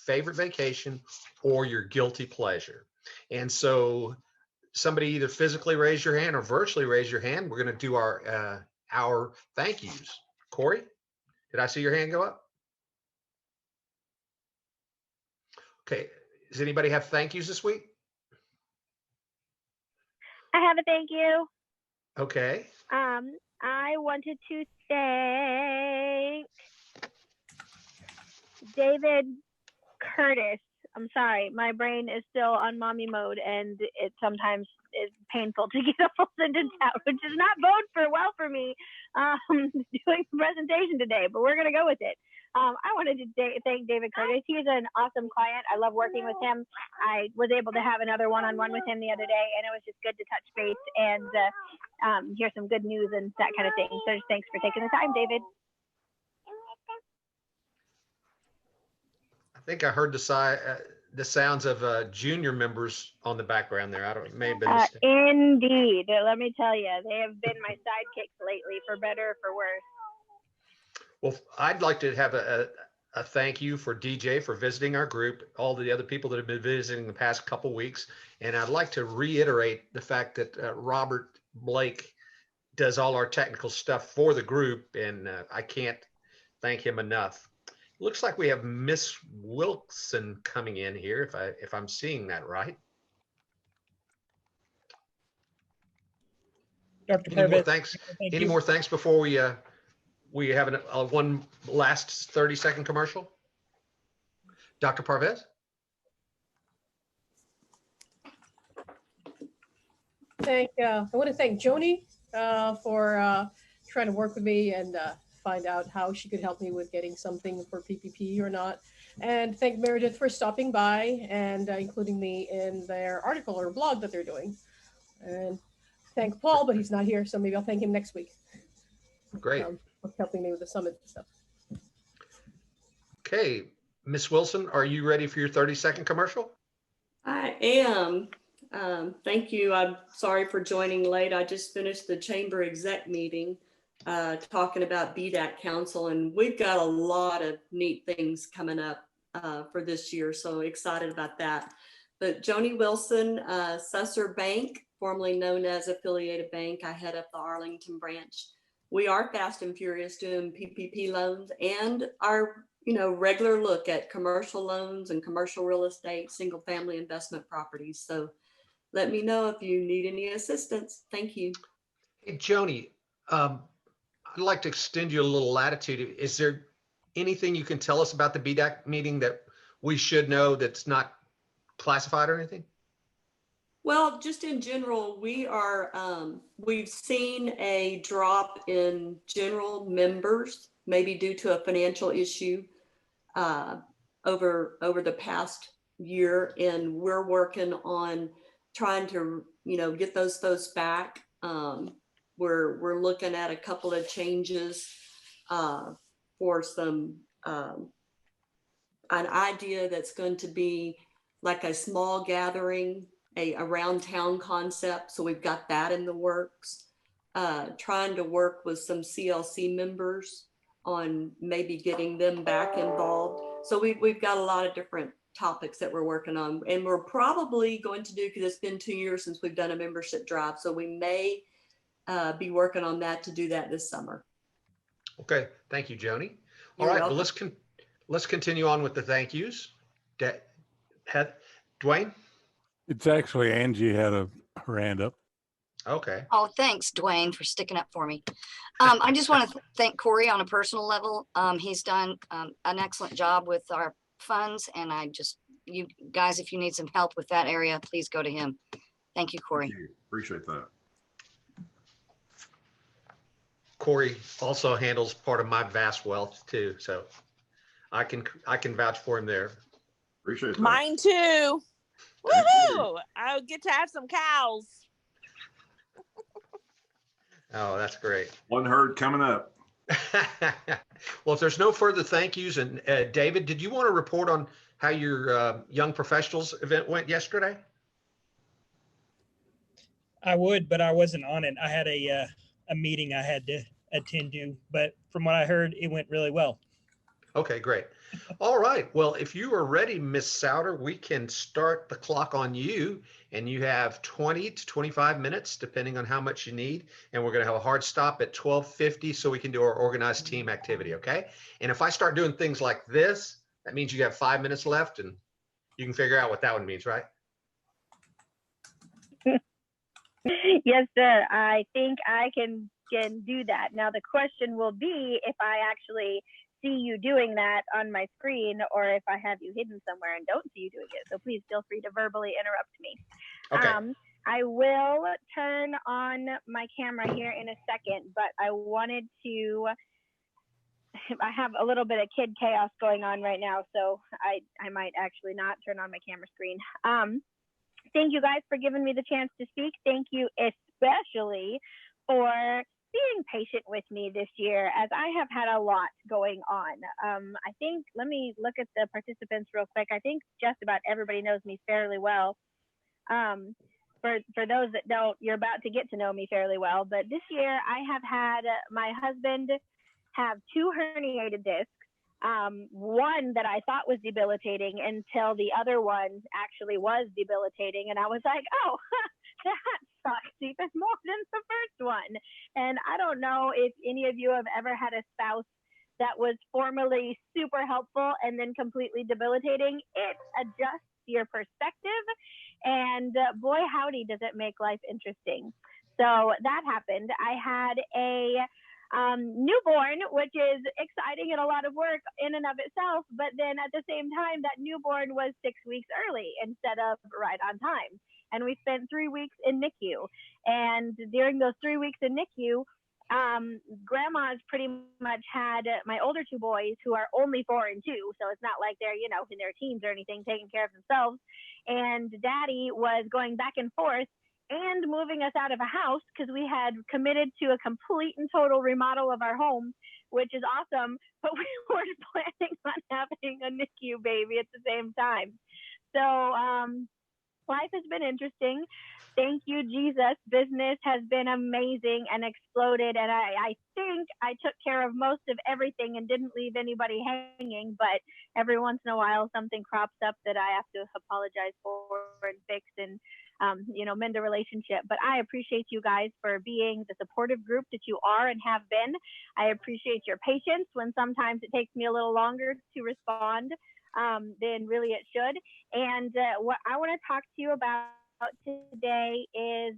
favorite vacation or your guilty pleasure. And so somebody either physically raise your hand or virtually raise your hand. We're going to do our thank yous. Corey, did I see your hand go up? Okay. Does anybody have thank yous this week? I have a thank you. Okay. I wanted to thank David Curtis. I'm sorry, my brain is still on mommy mode, and it sometimes is painful to get a full sentence out, which does not bode well for me doing the presentation today, but we're going to go with it. I wanted to thank David Curtis. He's an awesome client. I love working with him. I was able to have another one-on-one with him the other day, and it was just good to touch base and hear some good news and that kind of thing. So just thanks for taking the time, David. I think I heard the sounds of junior members on the background there. I don't, it may have been indeed. Let me tell you, they have been my sidekicks lately, for better or for worse. Well, I'd like to have a thank you for DJ for visiting our group, all the other people that have been visiting the past couple weeks. And I'd like to reiterate the fact that Robert Blake does all our technical stuff for the group, and I can't thank him enough. Looks like we have Miss Wilson coming in here, if I'm seeing that right. Dr. Any more thanks? Any more thanks before we have one last 30-second commercial? Dr. Parvez? I want to thank Joni for trying to work with me and find out how she could help me with getting something for PPP or not. And thank Meredith for stopping by and including me in their article or blog that they're doing. And thank Paul, but he's not here, so maybe I'll thank him next week. Great. For helping me with the summit and stuff. Okay, Miss Wilson, are you ready for your 30-second commercial? I am. Thank you. I'm sorry for joining late. I just finished the chamber exec meeting talking about BDAC Council, and we've got a lot of neat things coming up for this year, so excited about that. But Joni Wilson, Susser Bank, formerly known as Affiliated Bank, I head up the Arlington branch. We are fast and furious doing PPP loans and our regular look at commercial loans and commercial real estate, single family investment properties. So let me know if you need any assistance. Thank you. Hey, Joni, I'd like to extend you a little latitude. Is there anything you can tell us about the BDAC meeting that we should know that's not classified or anything? Well, just in general, we've seen a drop in general members, maybe due to a financial issue over the past year, and we're working on trying to get those folks back. We're looking at a couple of changes for some an idea that's going to be like a small gathering, a around town concept. So we've got that in the works. Trying to work with some CLC members on maybe getting them back involved. So we've got a lot of different topics that we're working on, and we're probably going to do, because it's been 2 years since we've done a membership drive, so we may be working on that to do that this summer. Okay, thank you, Joni. You're all right, welcome. well, let's continue on with the thank yous. Dwayne? It's actually Angie had her hand up. Okay. Oh, thanks, Dwayne, for sticking up for me. I just want to thank Corey on a personal level. He's done an excellent job with our funds, and you guys, if you need some help with that area, please go to him. Thank you, Corey. Thank you. Appreciate that. Corey also handles part of my vast wealth too, so I can vouch for him there. Appreciate that. Mine too. Woohoo! I get to have some cows. Oh, that's great. One herd coming up. Well, if there's no further thank yous, and David, did you want to report on how your young professionals event went yesterday? I would, but I wasn't on it. I had a meeting I had to attend to, but from what I heard, it went really well. Okay, great. All right. Well, if you are ready, Miss Souter, we can start the clock on you, and you have 20 to 25 minutes, depending on how much you need. And we're going to have a hard stop at 12:50 so we can do our organized team activity. Okay. And if I start doing things like this, that means you have 5 minutes left, and you can figure out what that one means, right? Yes, sir. I think I can do that. Now the question will be if I actually see you doing that on my screen, or if I have you hidden somewhere and don't see you doing it. So please feel free to verbally interrupt me. Okay. I will turn on my camera here in a second, but I wanted to. I have a little bit of kid chaos going on right now, so I might actually not turn on my camera screen. Thank you guys for giving me the chance to speak. Thank you especially for being patient with me this year, as I have had a lot going on. I think, let me look at the participants real quick. I think just about everybody knows me fairly well. For those that don't, you're about to get to know me fairly well. But this year I have had my husband have 2 herniated discs. One that I thought was debilitating until the other one actually was debilitating. And I was like, oh, that sucks even more than the first one. And I don't know if any of you have ever had a spouse that was formerly super helpful and then completely debilitating. It adjusts your perspective. And boy, howdy, does it make life interesting. So that happened. I had a newborn, which is exciting and a lot of work in and of itself. But then at the same time, that newborn was 6 weeks early instead of right on time. And we spent 3 weeks in NICU. And during those 3 weeks in NICU, grandma's pretty much had my older 2 boys, who are only 4 and 2. So it's not like they're, in their teens or anything, taking care of themselves. And daddy was going back and forth and moving us out of a house, because we had committed to a complete and total remodel of our home, which is awesome. But we were planning on having a NICU baby at the same time. So life has been interesting. Thank you, Jesus. Business has been amazing and exploded. And I think I took care of most of everything and didn't leave anybody hanging. But every once in a while, something crops up that I have to apologize for and fix and mend a relationship. But I appreciate you guys for being the supportive group that you are and have been. I appreciate your patience when sometimes it takes me a little longer to respond than really it should. And what I want to talk to you about today is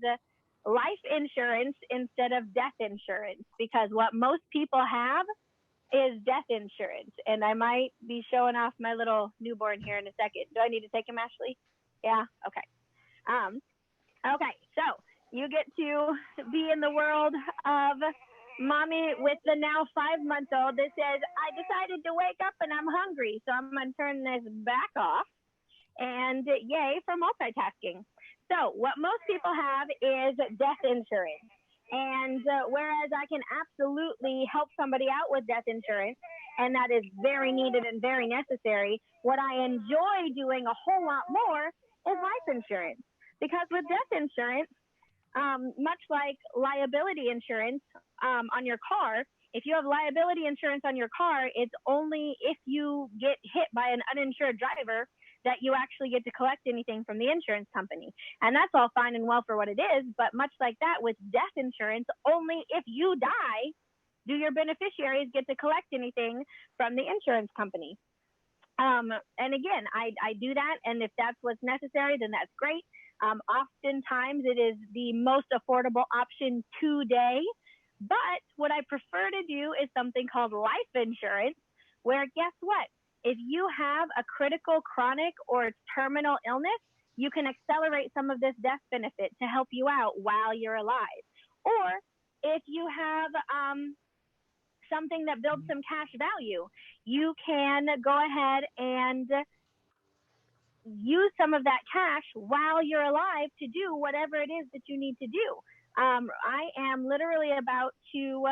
life insurance instead of death insurance, because what most people have is death insurance. And I might be showing off my little newborn here in a second. Do I need to take him, Ashley? Yeah? Okay. Okay, so you get to be in the world of mommy with the now 5-month-old that says, I decided to wake up and I'm hungry, so I'm going to turn this back off. And yay for multitasking. So what most people have is death insurance. And whereas I can absolutely help somebody out with death insurance, and that is very needed and very necessary, what I enjoy doing a whole lot more is life insurance. Because with death insurance, much like liability insurance on your car, if you have liability insurance on your car, it's only if you get hit by an uninsured driver that you actually get to collect anything from the insurance company. And that's all fine and well for what it is. But much like that, with death insurance, only if you die do your beneficiaries get to collect anything from the insurance company. And again, I do that. And if that's what's necessary, then that's great. Oftentimes it is the most affordable option today. But what I prefer to do is something called life insurance, where guess what? If you have a critical, chronic, or terminal illness, you can accelerate some of this death benefit to help you out while you're alive. Or if you have something that builds some cash value, you can go ahead and use some of that cash while you're alive to do whatever it is that you need to do. I am literally about to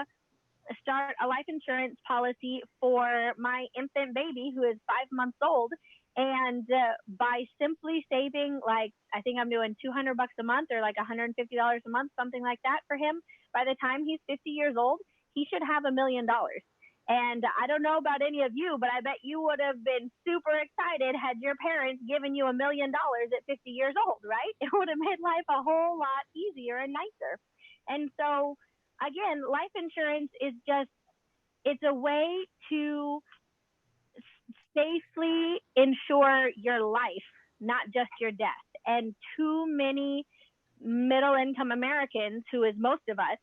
start a life insurance policy for my infant baby who is 5 months old. And by simply saving, like, I think I'm doing $200 a month or like $150 a month, something like that for him, by the time he's 50 years old, he should have $1 million. And I don't know about any of you, but I bet you would have been super excited had your parents given you $1 million at 50 years old, right? It would have made life a whole lot easier and nicer. And so, again, life insurance is just, it's a way to safely insure your life, not just your death. And too many middle income Americans, who is most of us,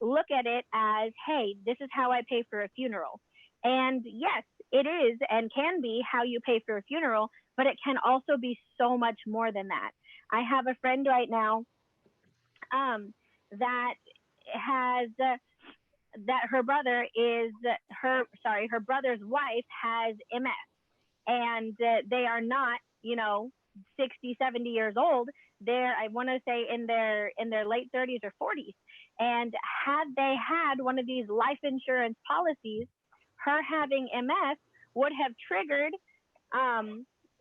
look at it as, hey, this is how I pay for a funeral. And yes, it is and can be how you pay for a funeral, but it can also be so much more than that. I have a friend right now that has that her brother's wife has MS, and they are not, 60, 70 years old. They're, I want to say, in their late 30s or 40s. And had they had one of these life insurance policies, her having MS would have triggered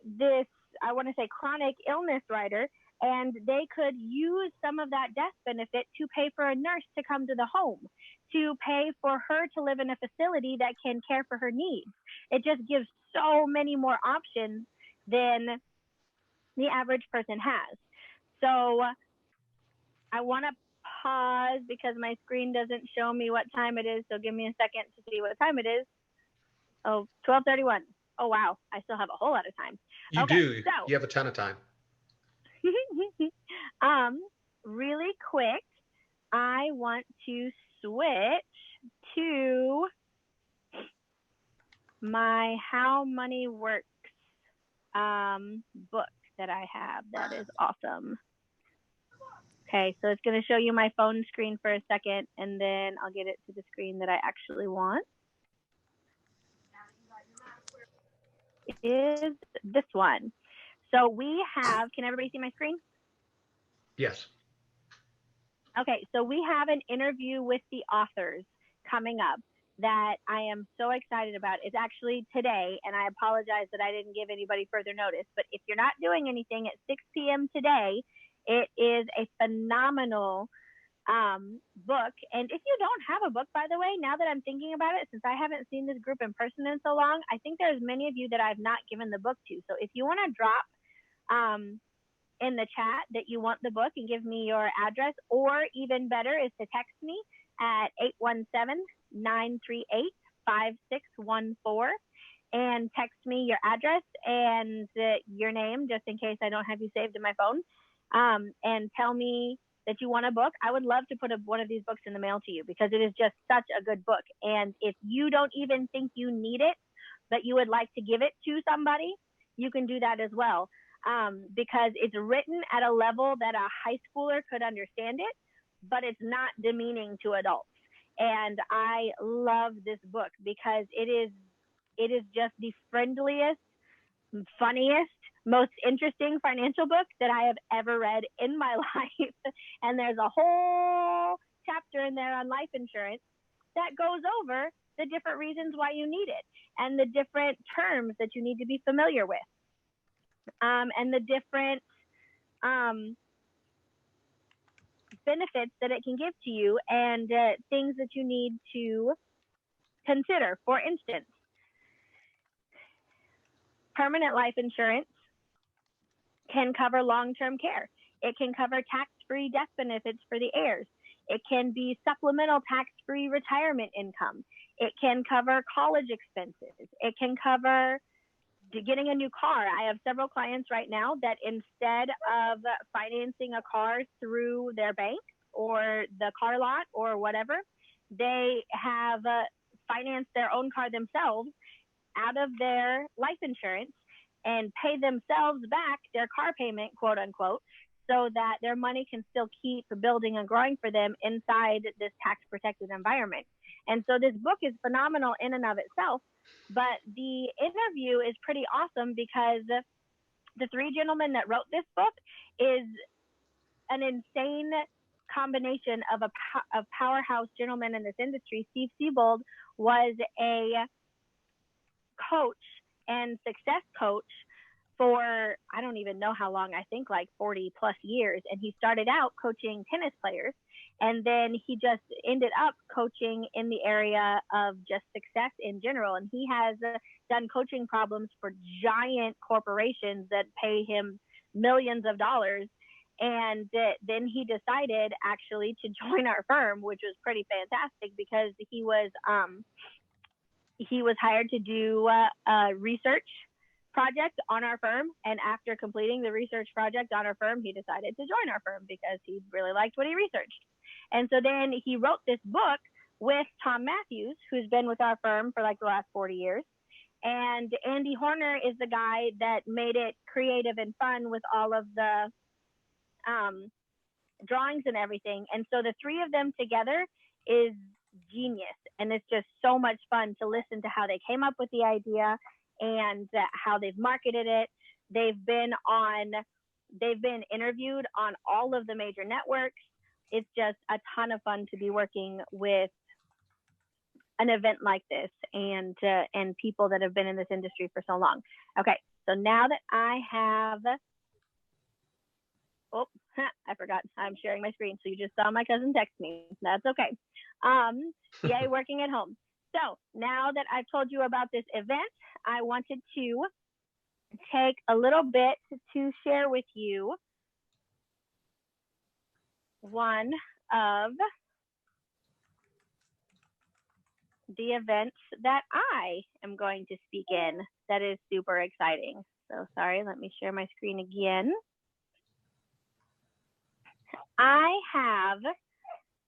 this, I want to say, chronic illness rider, and they could use some of that death benefit to pay for a nurse to come to the home, to pay for her to live in a facility that can care for her needs. It just gives so many more options than the average person has. So I want to pause because my screen doesn't show me what time it is. So give me a second to see what time it is. Oh, 12:31. Oh, wow. I still have a whole lot of time. You Okay, do. so You have a ton of time. really quick, I want to switch to my How Money Works book that I have. That is awesome. Okay, so it's going to show you my phone screen for a second, and then I'll get it to the screen that I actually want. It is this one. So we have, can everybody see my screen? Yes. Okay, so we have an interview with the authors coming up that I am so excited about. It's actually today, and I apologize that I didn't give anybody further notice, but if you're not doing anything at 6 p.m. today, it is a phenomenal book. And if you don't have a book, by the way, now that I'm thinking about it, since I haven't seen this group in person in so long, I think there's many of you that I've not given the book to. So if you want to drop in the chat that you want the book and give me your address, or even better is to text me at 817-938-5614 and text me your address and your name, just in case I don't have you saved in my phone, and tell me that you want a book. I would love to put one of these books in the mail to you because it is just such a good book. And if you don't even think you need it, but you would like to give it to somebody, you can do that as well. Because it's written at a level that a high schooler could understand it, but it's not demeaning to adults. And I love this book because it is just the friendliest, funniest, most interesting financial book that I have ever read in my life. And there's a whole chapter in there on life insurance that goes over the different reasons why you need it and the different terms that you need to be familiar with. And the different benefits that it can give to you, and things that you need to consider. For instance, permanent life insurance can cover long-term care. It can cover tax-free death benefits for the heirs. It can be supplemental tax-free retirement income. It can cover college expenses. It can cover getting a new car. I have several clients right now that instead of financing a car through their bank or the car lot or whatever, they have financed their own car themselves out of their life insurance and pay themselves back their car payment, quote unquote, so that their money can still keep building and growing for them inside this tax protected environment. And so this book is phenomenal in and of itself. But the interview is pretty awesome because the three gentlemen that wrote this book is an insane combination of a powerhouse gentleman in this industry. Steve Siebold was a coach and success coach for, I don't even know how long, I think like 40 plus years. And he started out coaching tennis players. And then he just ended up coaching in the area of just success in general. And he has done coaching problems for giant corporations that pay him millions of dollars. And then he decided actually to join our firm, which was pretty fantastic because he was hired to do a research project on our firm. And after completing the research project on our firm, he decided to join our firm because he really liked what he researched. And so then he wrote this book with Tom Matthews, who's been with our firm for like the last 40 years. And Andy Horner is the guy that made it creative and fun with all of the drawings and everything. And so the three of them together is genius. And it's just so much fun to listen to how they came up with the idea and how they've marketed it. They've been interviewed on all of the major networks. It's just a ton of fun to be working with an event like this and people that have been in this industry for so long. Okay, so now that I have, I forgot I'm sharing my screen. So you just saw my cousin text me. That's okay. Yay, working at home. So now that I've told you about this event, I wanted to take a little bit to share with you one of the events that I am going to speak in that is super exciting. So sorry, let me share my screen again.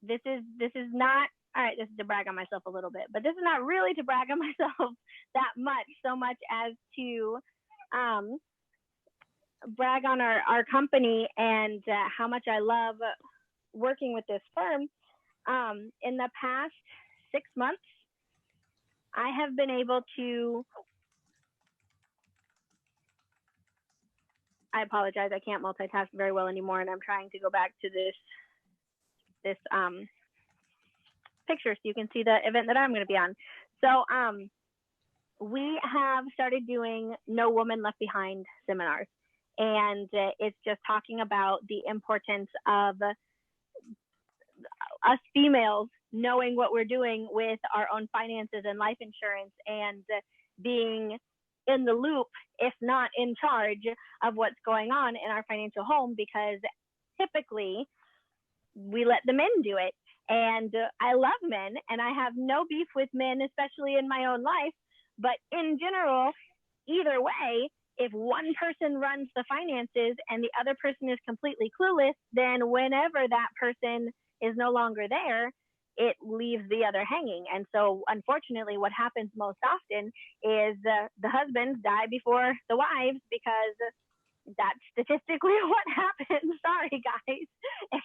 This is not, all right, this is to brag on myself a little bit, but this is not really to brag on myself that much, so much as to brag on our company and how much I love working with this firm. In the past 6 months, I have been able to, I apologize, I can't multitask very well anymore, and I'm trying to go back to this picture so you can see the event that I'm going to be on. So we have started doing No Woman Left Behind seminars, and it's just talking about the importance of us females knowing what we're doing with our own finances and life insurance and being in the loop, if not in charge of what's going on in our financial home, because typically we let the men do it. And I love men and I have no beef with men, especially in my own life. But in general, either way, if one person runs the finances and the other person is completely clueless, then whenever that person is no longer there, it leaves the other hanging. And so unfortunately, what happens most often is the husbands die before the wives because that's statistically what happens. Sorry, guys.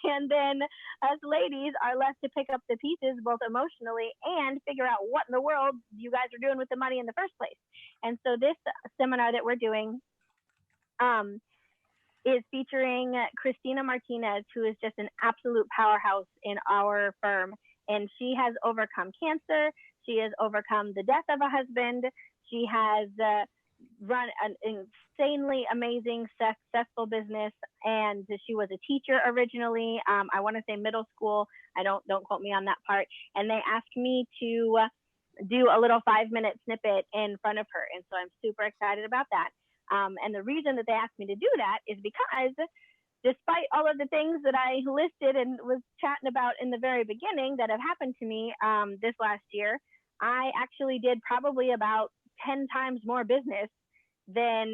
And then us ladies are left to pick up the pieces, both emotionally and figure out what in the world you guys are doing with the money in the first place. And so this seminar that we're doing is featuring Christina Martinez, who is just an absolute powerhouse in our firm. And she has overcome cancer. She has overcome the death of a husband. She has run an insanely amazing, successful business. And she was a teacher originally. I want to say middle school. Don't quote me on that part. And they asked me to do a little 5-minute snippet in front of her. And so I'm super excited about that. And the reason that they asked me to do that is because despite all of the things that I listed and was chatting about in the very beginning that have happened to me this last year, I actually did probably about 10 times more business than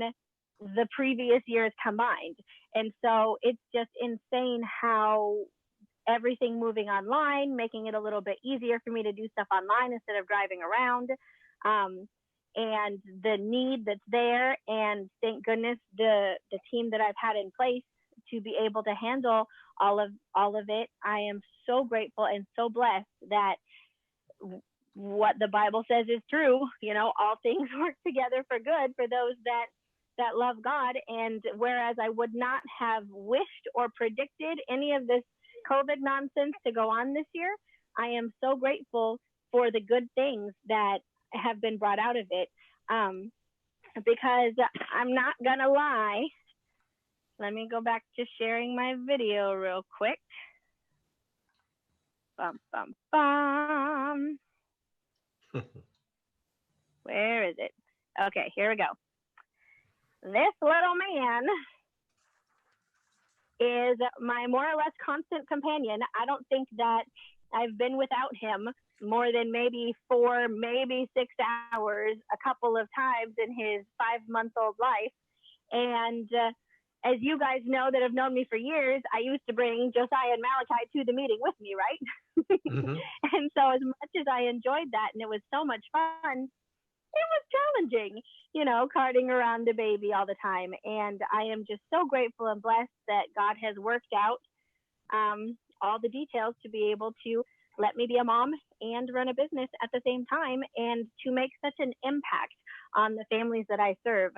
the previous years combined. And so it's just insane how everything moving online, making it a little bit easier for me to do stuff online instead of driving around. And the need that's there, and thank goodness the team that I've had in place to be able to handle all of it. I am so grateful and so blessed that what the Bible says is true. You know, all things work together for good for those that love God. And whereas I would not have wished or predicted any of this COVID nonsense to go on this year, I am so grateful for the good things that have been brought out of it. because I'm not gonna lie. Let me go back to sharing my video real quick. Bum, bum, bum. Where is it? Okay, here we go. This little man is my more or less constant companion. I don't think that I've been without him more than maybe 4, maybe 6 hours a couple of times in his 5-month-old life. And as you guys know that have known me for years, I used to bring Josiah and Malachi to the meeting with me, right? Mm-hmm. And so as much as I enjoyed that and it was so much fun, it was challenging, you know, carting around the baby all the time. And I am just so grateful and blessed that God has worked out all the details to be able to let me be a mom and run a business at the same time and to make such an impact on the families that I serve.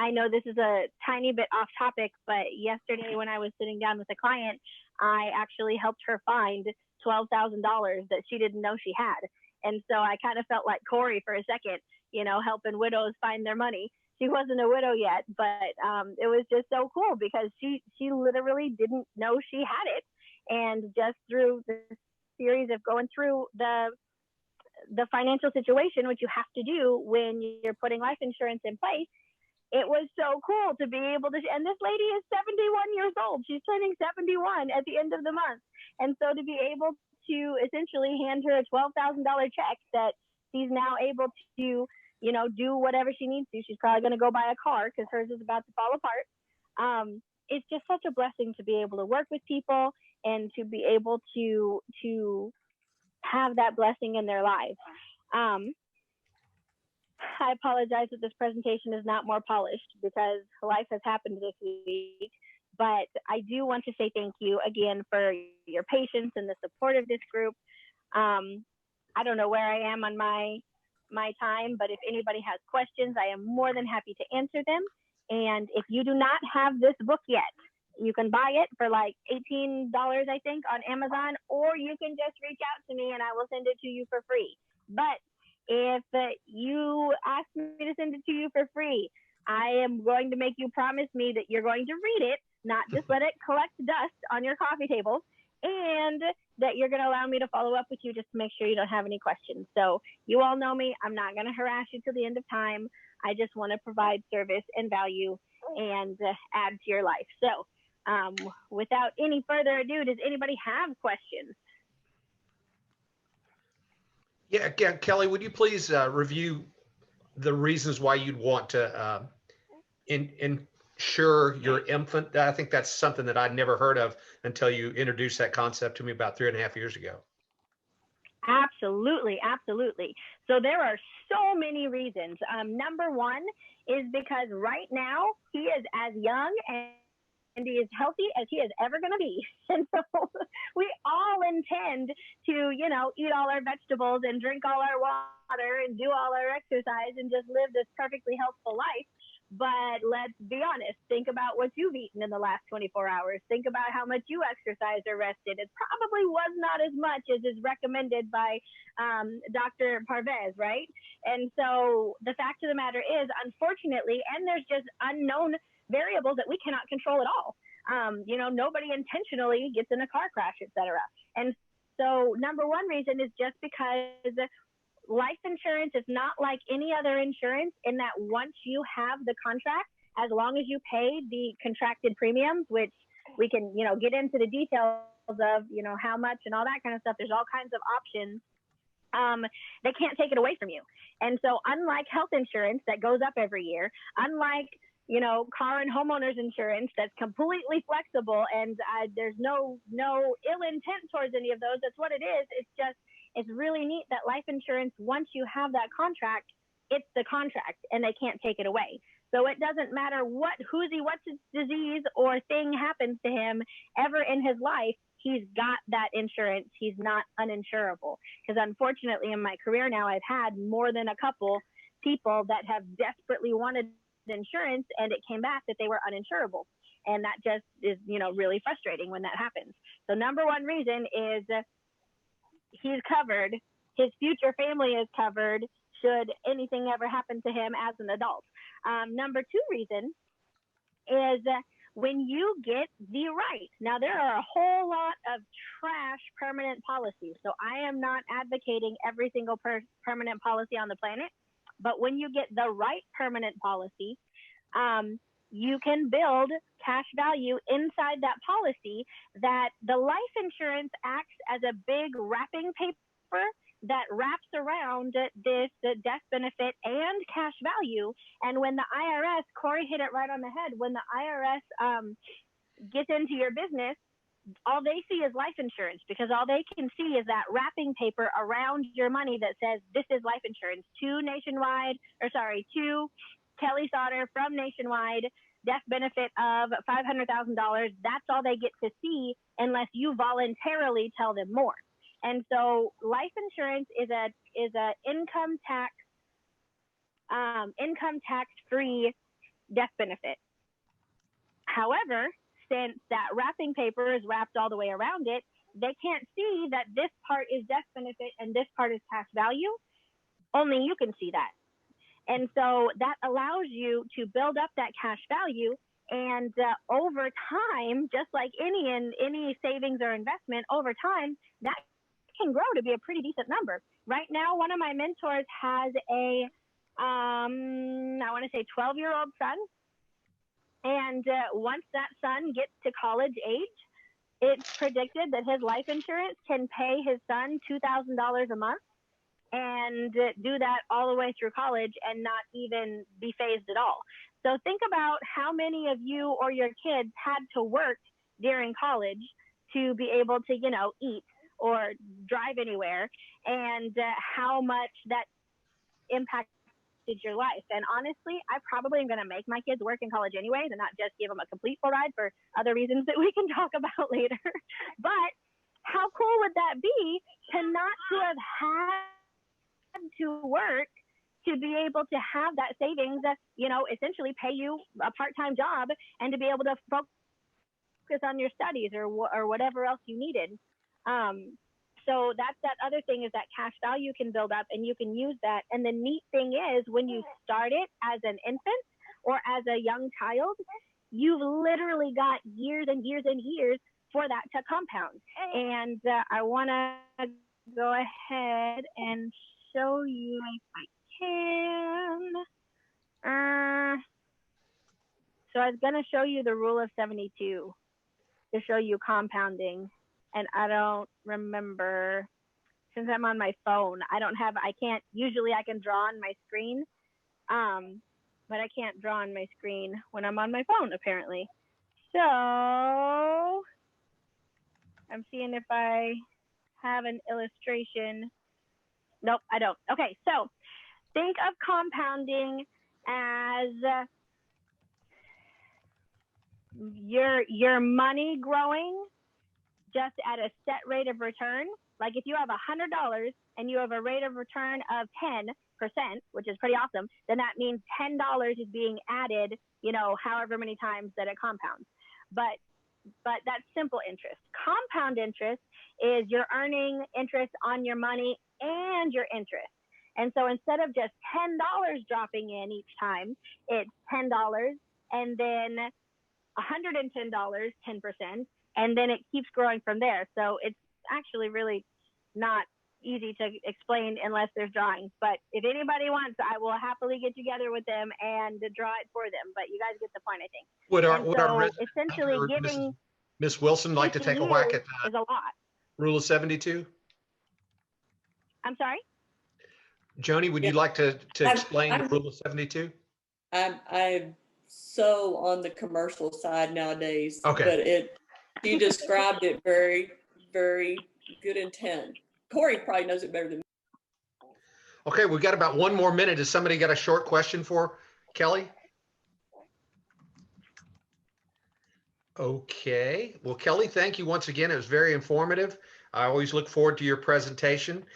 I know this is a tiny bit off topic, but yesterday when I was sitting down with a client, I actually helped her find $12,000 that she didn't know she had. And so I kind of felt like Corey for a second, you know, helping widows find their money. She wasn't a widow yet, but it was just so cool because she literally didn't know she had it. And just through the series of going through the financial situation, which you have to do when you're putting life insurance in place, it was so cool to be able to, and this lady is 71 years old. She's turning 71 at the end of the month. And so to be able to essentially hand her a $12,000 check that she's now able to, you know, do whatever she needs to. She's probably going to go buy a car because hers is about to fall apart. It's just such a blessing to be able to work with people and to be able to have that blessing in their lives. I apologize that this presentation is not more polished because life has happened this week, but I do want to say thank you again for your patience and the support of this group. I don't know where I am on my time, but if anybody has questions, I am more than happy to answer them. And if you do not have this book yet, you can buy it for like $18, I think, on Amazon, or you can just reach out to me and I will send it to you for free. But if you ask me to send it to you for free, I am going to make you promise me that you're going to read it, not just let it collect dust on your coffee table, and that you're going to allow me to follow up with you just to make sure you don't have any questions. So you all know me. I'm not going to harass you till the end of time. I just want to provide service and value and add to your life. So without any further ado, does anybody have questions? Yeah, Kelly, would you please review the reasons why you'd want to insure your infant? I think that's something that I'd never heard of until you introduced that concept to me about 3.5 years ago. Absolutely, absolutely. So there are so many reasons. Number one is because right now he is as young and he is healthy as he is ever going to be. And so we all intend to, you know, eat all our vegetables and drink all our water and do all our exercise and just live this perfectly healthful life. But let's be honest, think about what you've eaten in the last 24 hours. Think about how much you exercised or rested. It probably was not as much as is recommended by Dr. Parvez, right? And so the fact of the matter is, unfortunately, and there's just unknown variables that we cannot control at all. You know, nobody intentionally gets in a car crash, etc. And so number one reason is just because life insurance is not like any other insurance in that once you have the contract, as long as you pay the contracted premiums, which we can, you know, get into the details of, you know, how much and all that kind of stuff. There's all kinds of options. They can't take it away from you. And so unlike health insurance that goes up every year, unlike, you know, car and homeowners insurance that's completely flexible and there's no ill intent towards any of those. That's what it is. It's just, it's really neat that life insurance, once you have that contract, it's the contract and they can't take it away. So it doesn't matter what disease or thing happens to him ever in his life, he's got that insurance. He's not uninsurable. Because unfortunately in my career now, I've had more than a couple people that have desperately wanted insurance and it came back that they were uninsurable. And that just is, you know, really frustrating when that happens. So number one reason is he's covered, his future family is covered, should anything ever happen to him as an adult. Number two reason is when you get the right. Now, there are a whole lot of trash permanent policies. So I am not advocating every single permanent policy on the planet. But when you get the right permanent policy, you can build cash value inside that policy that the life insurance acts as a big wrapping paper that wraps around this death benefit and cash value. And when the IRS, Corey hit it right on the head, when the IRS gets into your business, all they see is life insurance, because all they can see is that wrapping paper around your money that says this is life insurance to Kelly Sauter from Nationwide, death benefit of $500,000. That's all they get to see unless you voluntarily tell them more. And so life insurance is a income tax free death benefit. However, since that wrapping paper is wrapped all the way around it, they can't see that this part is death benefit and this part is cash value. Only you can see that. And so that allows you to build up that cash value. And over time, just like any savings or investment, over time, that can grow to be a pretty decent number. Right now, one of my mentors has a, I want to say 12-year-old son. And once that son gets to college age, it's predicted that his life insurance can pay his son $2,000 a month and do that all the way through college and not even be phased at all. So think about how many of you or your kids had to work during college to be able to, eat or drive anywhere, and how much that impacted your life. And honestly, I probably am going to make my kids work in college anyways and not just give them a complete full ride for other reasons that we can talk about later. But how cool would that be to not to have had to work to be able to have that savings that, essentially pay you a part-time job and to be able to focus on your studies or whatever else you needed. So that's that other thing, is that cash value can build up and you can use that. And the neat thing is, when you start it as an infant or as a young child, you've literally got years and years and years for that to compound. And I want to go ahead and show you if I can. So I was going to show you the rule of 72 to show you compounding. And I don't remember, since I'm on my phone, usually I can draw on my screen, but I can't draw on my screen when I'm on my phone, apparently. So I'm seeing if I have an illustration. Nope, I don't. Okay, so think of compounding as your money growing just at a set rate of return. Like if you have $100 and you have a rate of return of 10%, which is pretty awesome, then that means $10 is being added, however many times that it compounds. But that's simple interest. Compound interest is you're earning interest on your money and your interest. And so instead of just $10 dropping in each time, it's $10 and then $110, 10%, and then it keeps growing from there. So it's actually really not easy to explain unless there's drawings. But if anybody wants, I will happily get together with them and draw it for them. But you guys get the point, I think. Would our essentially giving Miss Wilson like to take a whack at is a lot. Rule of 72? I'm sorry? Joni, would you like to explain the Rule of 72? I'm so on the commercial side nowadays, okay. But you described it very, very good intent. Corey probably knows it better than me. Okay, we've got about 1 more minute. Has somebody got a short question for Kelly? Okay. Well, Kelly, thank you once again. It was very informative. I always look forward to your presentation.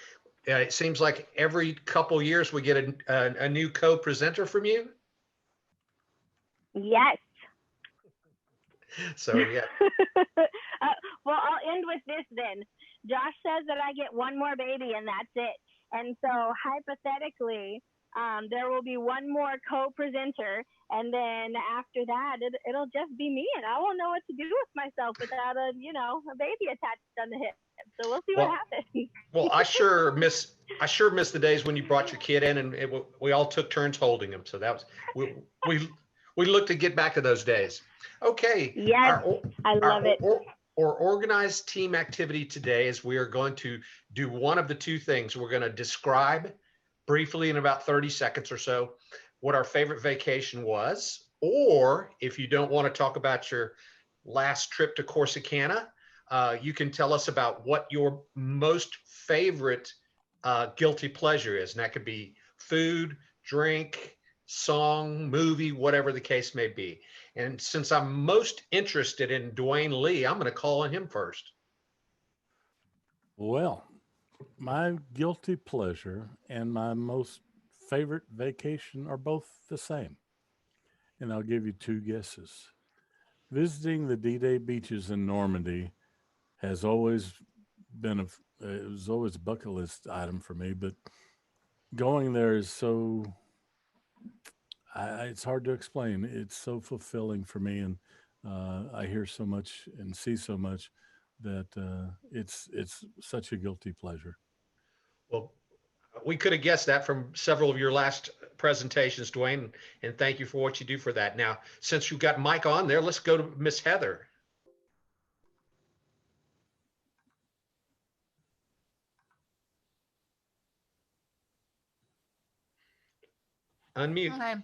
It seems like every couple years we get a new co-presenter from you. Yes. So, yeah. Well, I'll end with this then. Josh says that I get one more baby and that's it. And so hypothetically, there will be one more co-presenter, and then after that, it'll just be me, and I won't know what to do with myself without a baby attached on the hip. So we'll see what Well, happens. well, I sure miss the days when you brought your kid in and we all took turns holding him. So that was, we, we look to get back to those days. Okay. Yes, I love it. Our organized team activity today is we are going to do one of the two things. We're going to describe briefly in about 30 seconds or so what our favorite vacation was, or if you don't want to talk about your last trip to Corsicana, you can tell us about what your most favorite guilty pleasure is. And that could be food, drink, song, movie, whatever the case may be. And since I'm most interested in Dwayne Lee, I'm going to call on him first. Well, my guilty pleasure and my most favorite vacation are both the same. And I'll give you two guesses. Visiting the D-Day beaches in Normandy has always been it was always a bucket list item for me, but going there is so, it's hard to explain. It's so fulfilling for me, and I hear so much and see so much that it's such a guilty pleasure. Well, we could have guessed that from several of your last presentations, Dwayne, and thank you for what you do for that. Now, since you've got Mike on there, let's go to Miss Heather. Unmute. Okay.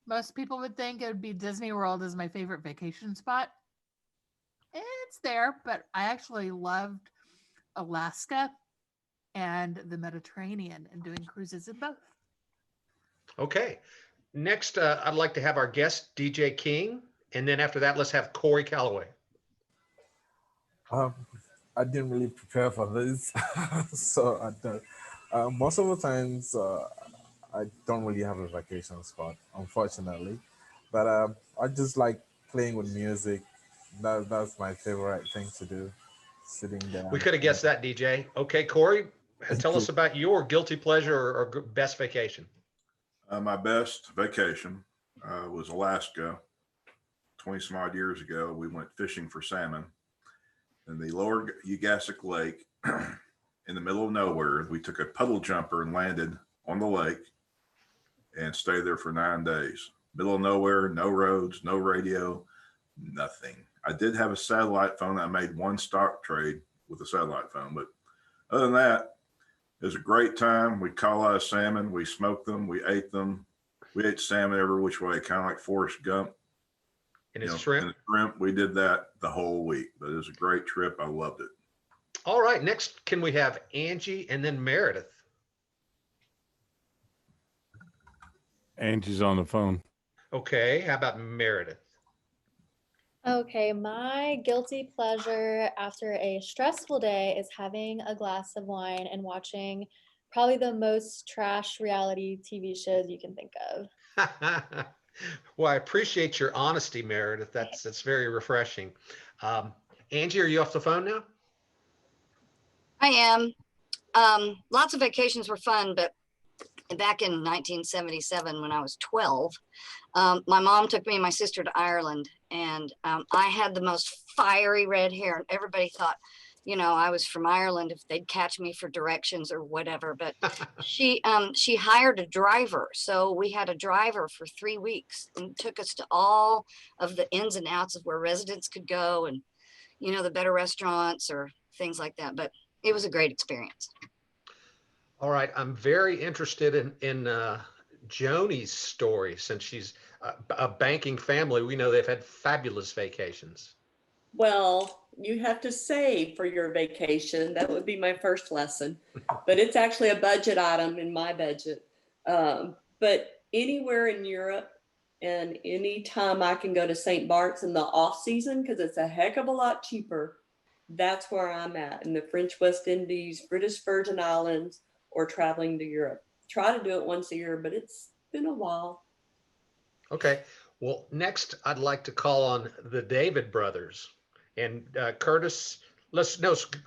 Most people would think it would be Disney World as my favorite vacation spot. It's there, but I actually loved Alaska and the Mediterranean and doing cruises in both. Okay. Next, I'd like to have our guest, DJ King. And then after that, let's have Corey Calloway. I didn't really prepare for this. So I don't. Most of the times, I don't really have a vacation spot, unfortunately. But I just like playing with music. That's my favorite thing to do, sitting there. We could have guessed that, DJ. Okay, Corey, tell us about your guilty pleasure or best vacation. My best vacation was Alaska. 20 some odd years ago, we went fishing for salmon in the lower Ugassic Lake in the middle of nowhere. We took a puddle jumper and landed on the lake and stayed there for 9 days. Middle of nowhere, no roads, no radio, nothing. I did have a satellite phone. I made one stock trade with a satellite phone, but other than that, it was a great time. We caught a lot of salmon. We smoked them. We ate them. We ate salmon every which way, kind of like Forrest Gump. And it's shrimp. And shrimp. We did that the whole week, but it was a great trip. I loved it. All right. Next, can we have Angie and then Meredith? Angie's on the phone. Okay. How about Meredith? Okay, my guilty pleasure after a stressful day is having a glass of wine and watching probably the most trash reality TV shows you can think of. Well, I appreciate your honesty, Meredith. That's very refreshing. Angie, are you off the phone now? I am. Lots of vacations were fun, but back in 1977, when I was 12, my mom took me and my sister to Ireland, and I had the most fiery red hair, and everybody thought, I was from Ireland if they'd catch me for directions or whatever. But she hired a driver, so we had a driver for 3 weeks and took us to all of the ins and outs of where residents could go, and the better restaurants or things like that. But it was a great experience. All right. I'm very interested in Joni's story, since she's a banking family. We know they've had fabulous vacations. Well, you have to save for your vacation. That would be my first lesson, but it's actually a budget item in my budget. But anywhere in Europe, and anytime I can go to St. Bart's in the off season, because it's a heck of a lot cheaper, that's where I'm at, in the French West Indies, British Virgin Islands, or traveling to Europe. Try to do it once a year, but it's been a while. Okay. Well, next I'd like to call on the David brothers. And Curtis, let's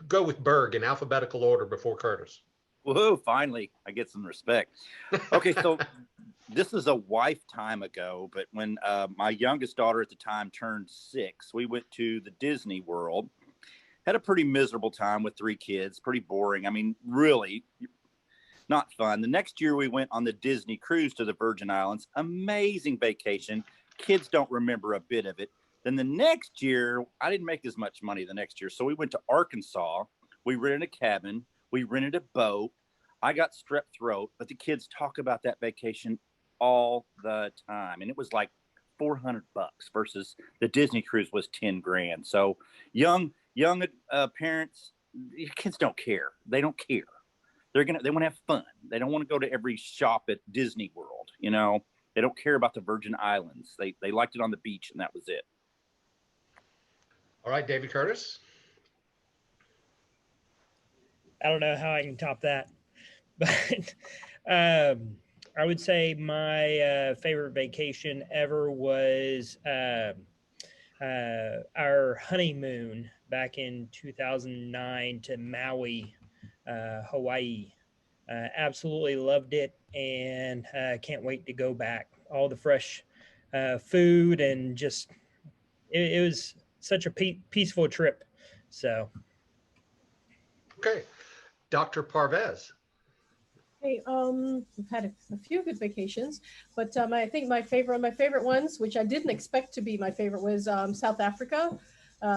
go with Berg in alphabetical order before Curtis. Whoa, finally, I get some respect. Okay, so this is a lifetime ago, but when my youngest daughter at the time turned 6, we went to the Disney World. Had a pretty miserable time with 3 kids, pretty boring. I mean, really not fun. The next year we went on the Disney cruise to the Virgin Islands. Amazing vacation. Kids don't remember a bit of it. Then the next year, I didn't make as much money the next year. So we went to Arkansas. We rented a cabin. We rented a boat. I got strep throat, but the kids talk about that vacation all the time. And it was like $400 versus the Disney cruise was 10 grand. So young parents, kids don't care. They don't care. They want to have fun. They don't want to go to every shop at Disney World. You know, they don't care about the Virgin Islands. They liked it on the beach, and that was it. All right, David Curtis. I don't know how I can top that, but I would say my favorite vacation ever was our honeymoon back in 2009 to Maui, Hawaii. Absolutely loved it, and can't wait to go back. All the fresh food and just it was such a peaceful trip. So, Okay, Dr. Parvez. Hey, I've had a few good vacations, but I think my favorite ones, which I didn't expect to be my favorite, was South Africa,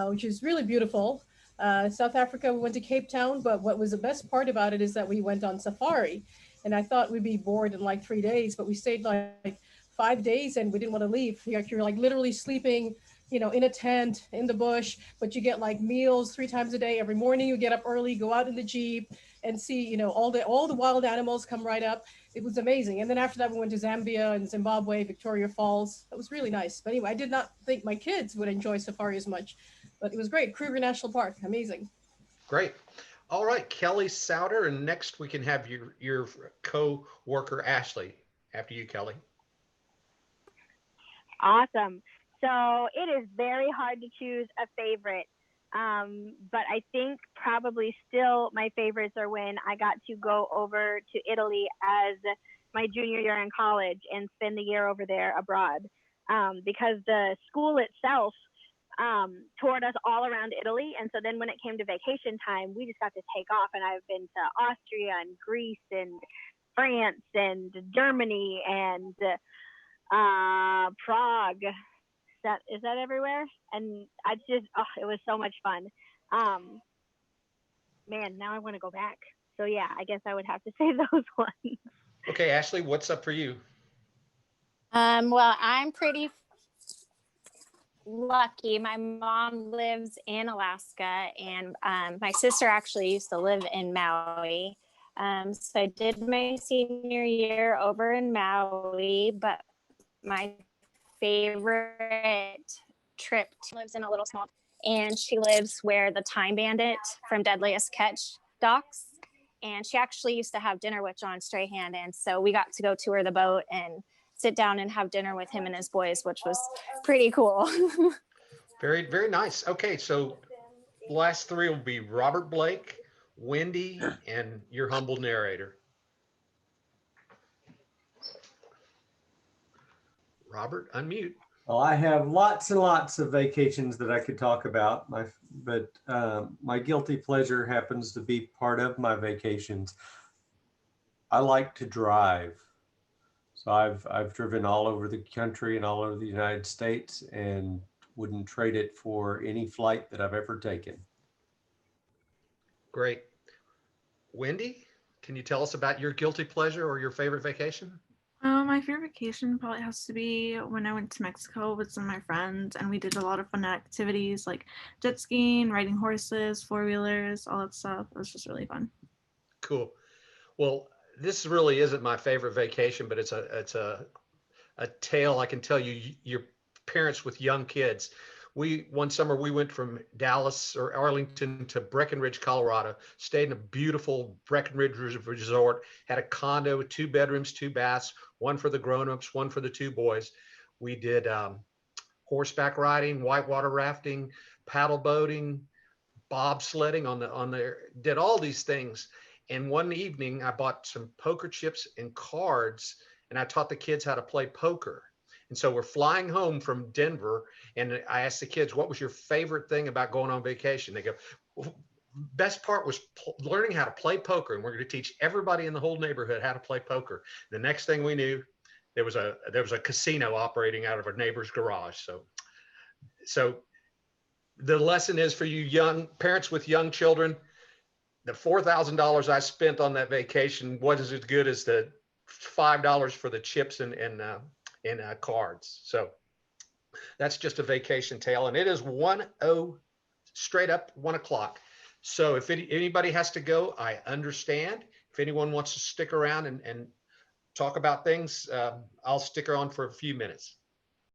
which is really beautiful. South Africa, we went to Cape Town, but what was the best part about it is that we went on safari, and I thought we'd be bored in like 3 days, but we stayed like 5 days, and we didn't want to leave. You're like literally sleeping, in a tent in the bush, but you get like meals 3 times a day. Every morning you get up early, go out in the Jeep and see, all the wild animals come right up. It was amazing. And then after that, we went to Zambia and Zimbabwe, Victoria Falls. It was really nice. But anyway, I did not think my kids would enjoy safari as much, but it was great. Kruger National Park, amazing. Great. All right, Kelly Souter, and next we can have your co-worker Ashley. After you, Kelly. Awesome. So it is very hard to choose a favorite. But I think probably still my favorites are when I got to go over to Italy as my junior year in college and spend the year over there abroad. Because the school itself toured us all around Italy. And so then when it came to vacation time, we just got to take off. And I've been to Austria and Greece and France and Germany and Prague. Is that everywhere? And I just, it was so much fun. Man, now I want to go back. So yeah, I guess I would have to say those ones. Okay, Ashley, what's up for you? Well, I'm pretty lucky. My mom lives in Alaska, and my sister actually used to live in Maui. So I did my senior year over in Maui, but my favorite trip lives in a little small, and she lives where the Time Bandit from Deadliest Catch docks, and she actually used to have dinner with John Strahan, and so we got to go tour the boat and sit down and have dinner with him and his boys, which was pretty cool. Very, very nice. Okay, so last 3 will be Robert Blake, Wendy, and your humble narrator. Robert, unmute. Well, I have lots and lots of vacations that I could talk about, but my guilty pleasure happens to be part of my vacations. I like to drive. So I've driven all over the country and all over the United States and wouldn't trade it for any flight that I've ever taken. Great. Wendy, can you tell us about your guilty pleasure or your favorite vacation? My favorite vacation probably has to be when I went to Mexico with some of my friends, and we did a lot of fun activities like jet skiing, riding horses, 4-wheelers, all that stuff. It was just really fun. Cool. Well, this really isn't my favorite vacation, but it's a tale I can tell you. Your parents with young kids. One summer we went from Dallas or Arlington to Breckenridge, Colorado, stayed in a beautiful Breckenridge resort, had a condo with 2 bedrooms, 2 baths, one for the grownups, one for the 2 boys. We did horseback riding, whitewater rafting, paddle boating, bobsledding did all these things. And one evening I bought some poker chips and cards, and I taught the kids how to play poker. And so we're flying home from Denver, and I asked the kids, what was your favorite thing about going on vacation? They go, well, best part was learning how to play poker, and we're going to teach everybody in the whole neighborhood how to play poker. The next thing we knew, there was a casino operating out of our neighbor's garage. So the lesson is for you young parents with young children, the $4,000 I spent on that vacation wasn't as good as the $5 for the chips and cards. So that's just a vacation tale, and it is 1:00 straight up 1 o'clock. So if anybody has to go, I understand. If anyone wants to stick around and talk about things, I'll stick around for a few minutes.